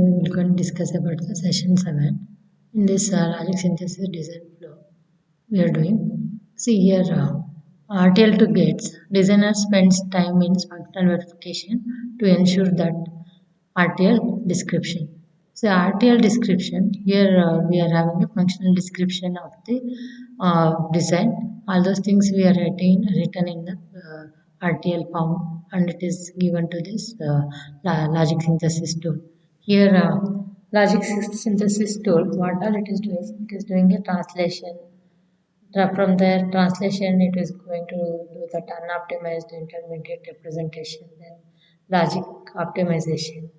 we will going to discuss about the session 7. In this logic synthesis design flow, we are doing. See here, RTL to gates. Designer spends time in functional verification to ensure that RTL description. So RTL description here we are having a functional description of the design. All those things we are written in the RTL form, and it is given to this logic synthesis tool. Here, logic synthesis tool, what all it is doing a translation. From the translation, it is going to do that unoptimized intermediate representation, then logic optimization.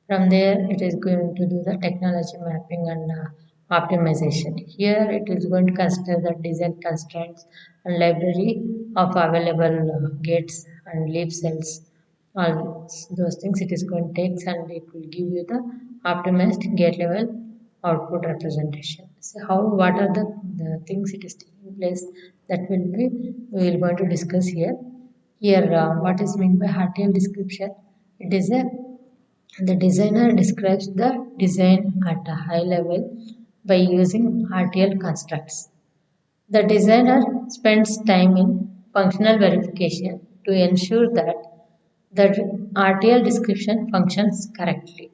From there, it is going to do the technology mapping and optimization. Here, it is going to consider the design constraints and library of available gates and leaf cells. All those things it is going to take, and it will give you the optimized gate level output representation. So, what are the things it is taking place that we will going to discuss here. Here, what is meant by RTL description? It is a the designer describes the design at a high level by using RTL constructs. The designer spends time in functional verification to ensure that the RTL description functions correctly.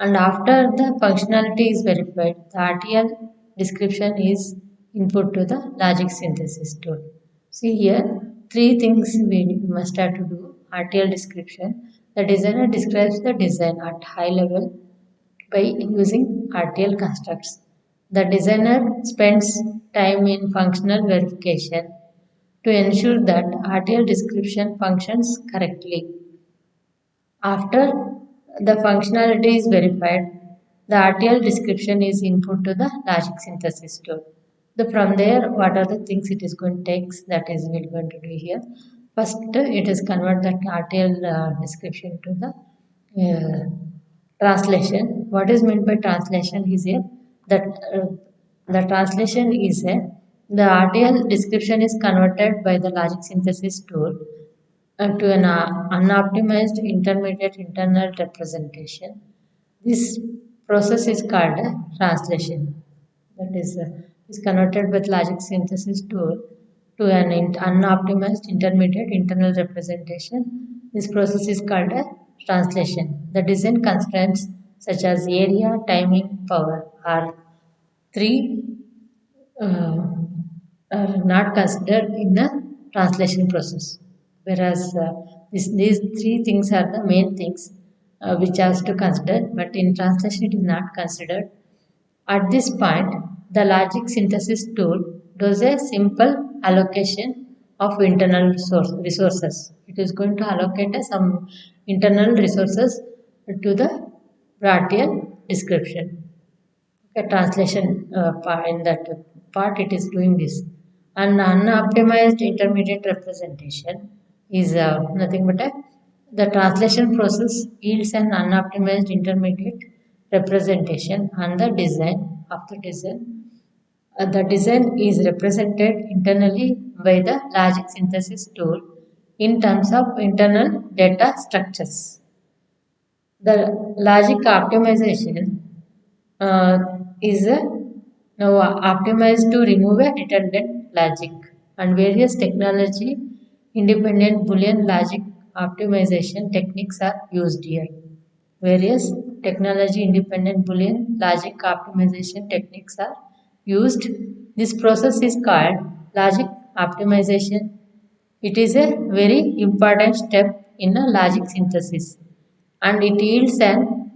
And after the functionality is verified, the RTL description is input to the logic synthesis tool. See here, three things we must have to do. RTL description. The designer describes the design at high level by using RTL constructs. The designer spends time in functional verification to ensure that RTL description functions correctly. After the functionality is verified, the RTL description is input to the logic synthesis tool. From there, what are the things it is going to take? That is we're going to do here. First, it is convert that RTL description to the translation. What is meant by translation is here that the translation is a the RTL description is converted by the logic synthesis tool to an unoptimized intermediate internal representation. This process is called translation. That is converted with logic synthesis tool to an unoptimized intermediate internal representation. This process is called a translation. The design constraints such as area, timing, power are three uh, are not considered in the translation process. Whereas these three things are the main things which has to consider, but in translation it is not considered. At this point, the logic synthesis tool does a simple allocation of internal resources. It is going to allocate some internal resources to the RTL description. Okay, translation part in that part it is doing this. An unoptimized intermediate representation is nothing but the translation process yields an unoptimized intermediate representation and the design of the design. The design is represented internally by the logic synthesis tool in terms of internal data structures. The logic optimization uh, is now optimized to remove a redundant logic, and various technology independent Boolean logic optimization techniques are used here. Various technology independent Boolean logic optimization techniques are used. This process is called logic optimization. It is a very important step in a logic synthesis, and it yields an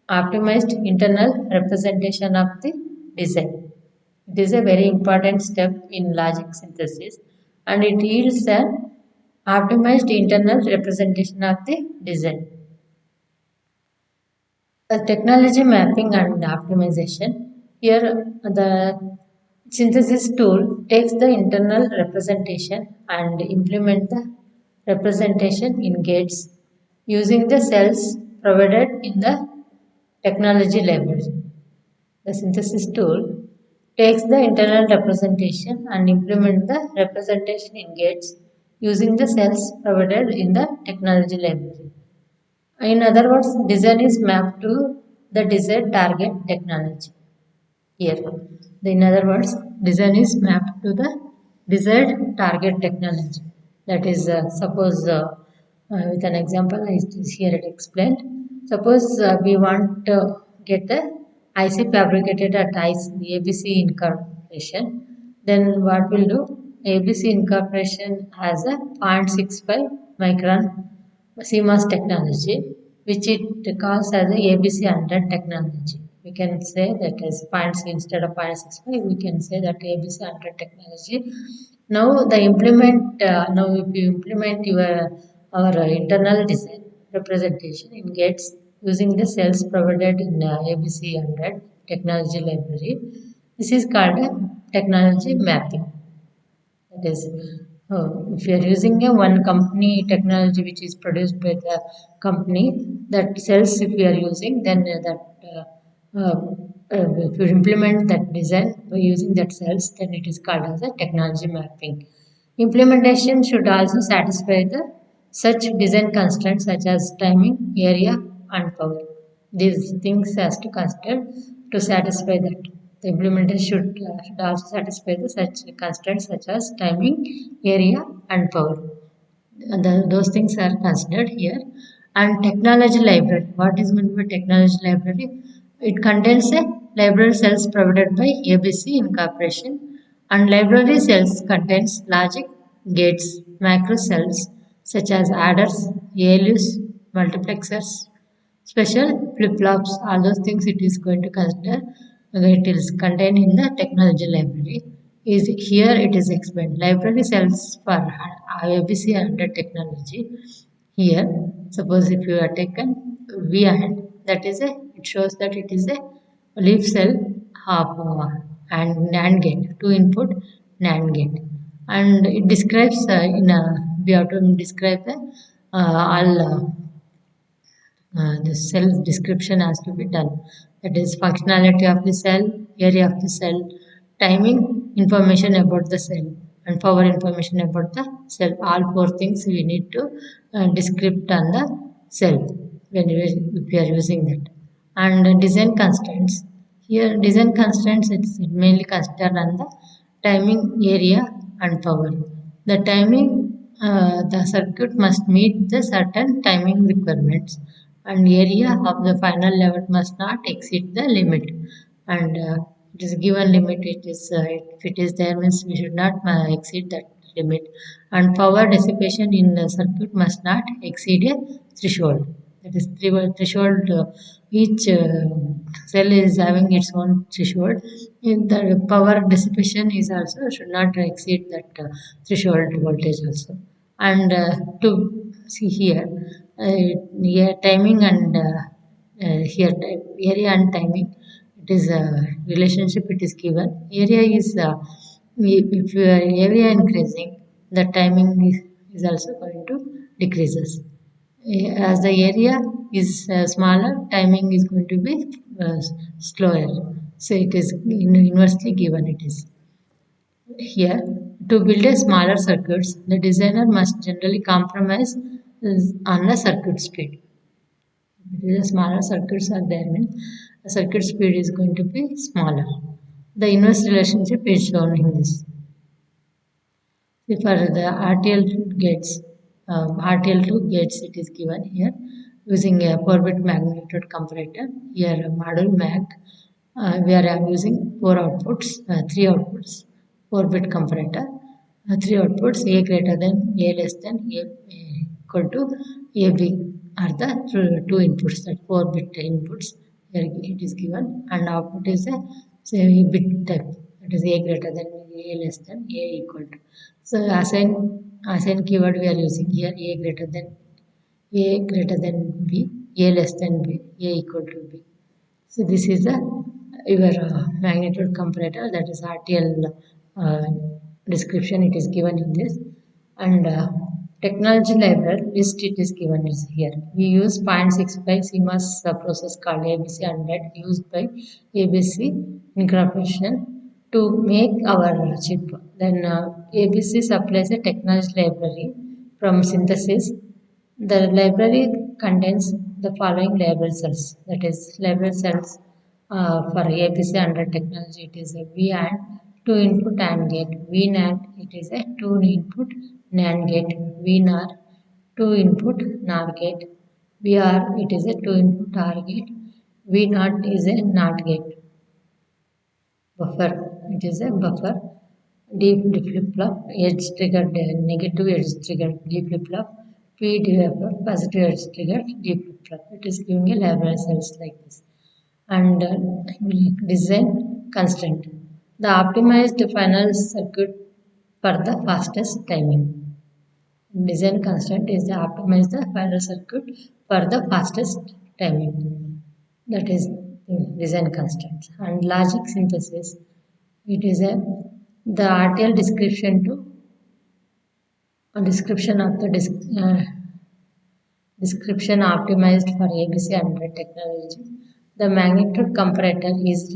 optimized internal representation of the design. It is a very important step in logic synthesis, and it yields an optimized internal representation of the design. Technology mapping and optimization. Here, the synthesis tool takes the internal representation and implement the representation in gates using the cells provided in the technology library. The synthesis tool takes the internal representation and implement the representation in gates using the cells provided in the technology library. In other words, design is mapped to the desired target technology. Here, in other words, design is mapped to the desired target technology. That is, suppose with an example, is here it explained. Suppose we want to get the IC fabricated at ABC Incorporation. Then what will do? ABC Incorporation has a 0.65 micron CMOS technology, which it calls as a ABC 100 technology. We can say that as points instead of 0.65, we can say that ABC 100 technology. Now the implement, now if you implement your our internal design representation in gates using the cells provided in ABC 100 technology library, this is called a technology mapping. That is, if you are using a one company technology which is produced by the company that sells, if you are using, then if you implement that design by using that cells, then it is called as a technology mapping. Implementation should also satisfy the such design constraints such as timing, area, and power. These things has to consider to satisfy that. The implementation should also satisfy the such constraints such as timing, area, and power. Those things are considered here. And technology library. What is meant by technology library? It contains a library cells provided by ABC Incorporation, and library cells contains logic gates, macro cells such as adders, ALUs, multiplexers, special flip-flops, all those things it is going to consider. It is contained in the technology library. Is here it is explained. Library cells for ABC under technology. Here, suppose if you are taken V and that is a it shows that it is a leaf cell half and NAND gate, two input NAND gate, and it describes in a we have to describe the all the cell description has to be done. That is functionality of the cell, area of the cell, timing, information about the cell, and power information about the cell. All four things we need to describe on the cell when if we are using that. And design constraints. Here, design constraints it's mainly considered on the timing, area, and power. The timing, the circuit must meet the certain timing requirements, and area of the final level must not exceed the limit. And it is given limit. It is if it is there means we should not exceed that limit. And power dissipation in the circuit must not exceed a threshold. That is threshold. Each cell is having its own threshold. The power dissipation is also should not exceed that threshold voltage also. And to see here, here timing and here area and timing. It is a relationship. It is given. Area is if your area increasing, the timing is also going to decreases. As the area is smaller, timing is going to be slower. So it is inversely given. It is here to build a smaller circuits. The designer must generally compromise on the circuit speed. If the smaller circuits are there, means the circuit speed is going to be smaller. The inverse relationship is shown in this. For the RTL gates, RTL2 gates it is given here using a 4-bit magnitude comparator. Here module mag, we are using 4 outputs, 3 outputs, 4-bit comparator. 3 outputs A greater than A less than A equal to AB are the two inputs, that 4-bit inputs. Here it is given, and output is a say bit type, that is A greater than A less than A equal to. So assign keyword we are using here A greater than B, A less than B, A equal to B. So this is the your magnitude comparator, that is RTL description it is given in this. And technology library list it is given is here. We use 0.65 CMOS process called ABC 100 used by ABC Incorporation to make our chip. Then ABC supplies a technology library from synthesis. The library contains the following label cells. That is label cells for ABC under technology. It is a V and two input AND gate. V NAND. It is a two input NAND gate. V NAR two input NAR gate. VR. It is a two input OR gate. V NOT is a NOT gate. Buffer. It is a buffer. D flip flop, edge triggered, negative edge triggered D flip flop, P positive edge triggered D flip flop. It is giving a label cells like this. And design constraint. The optimized final circuit for the fastest timing. Design constraint is the optimize the final circuit for the fastest timing. That is design constraints. And logic synthesis. It is the RTL description of the description optimized for ABC Android technology. The magnitude comparator is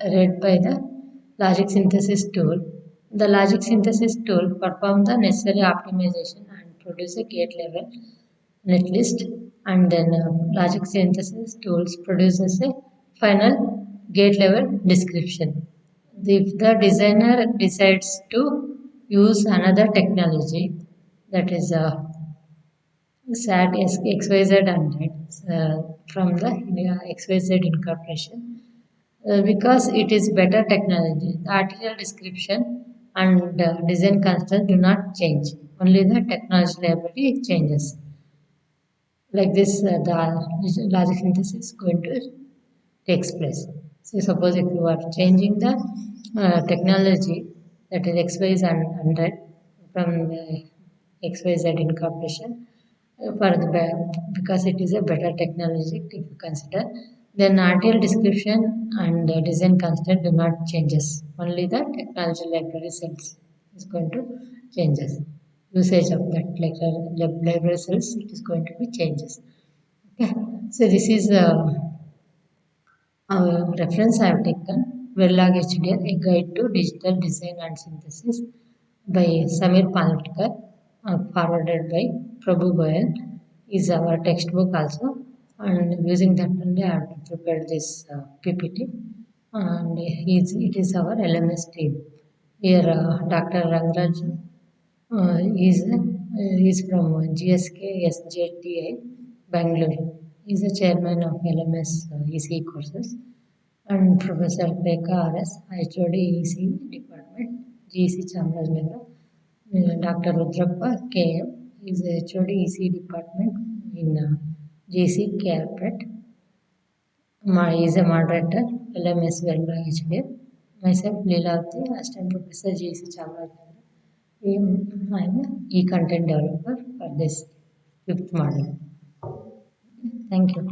read by the logic synthesis tool. The logic synthesis tool performs the necessary optimization and produce a gate level netlist, and then logic synthesis tools produces a final gate level description. If the designer decides to use another technology, that is SAT XYZ 100 from the XYZ Incorporation, because it is better technology. The article description and design constraints do not change. Only the technology liability changes. Like this, the logic synthesis is going to takes place. So suppose if you are changing the technology, that is XYZ 100 from the XYZ Incorporation, for the because it is a better technology if you consider, then RTL description and design constant do not changes. Only the technology library cells is going to changes. Usage of that library cells, it is going to be changes. Okay, so this is reference I have taken Verilog HDL, a guide to digital design and synthesis by Samir Paltkar, forwarded by Prabhu Goyal, is our textbook also. And using that only I have prepared this PPT. And it is our LMS team. Here, Dr. Rangraj is from GSK SJTI, Bangalore. He is the chairman of LMS EC courses, and Professor Rekha RS, HOD EC department, GC Chamarajanagar. Dr. Rudrappa KM is HOD EC department in GC Carpet. Is a moderator, LMS Verilog HDF. Myself, Leelavati, assistant professor GC Chamarajanagar. I am a e-content developer for this fifth model. Thank you.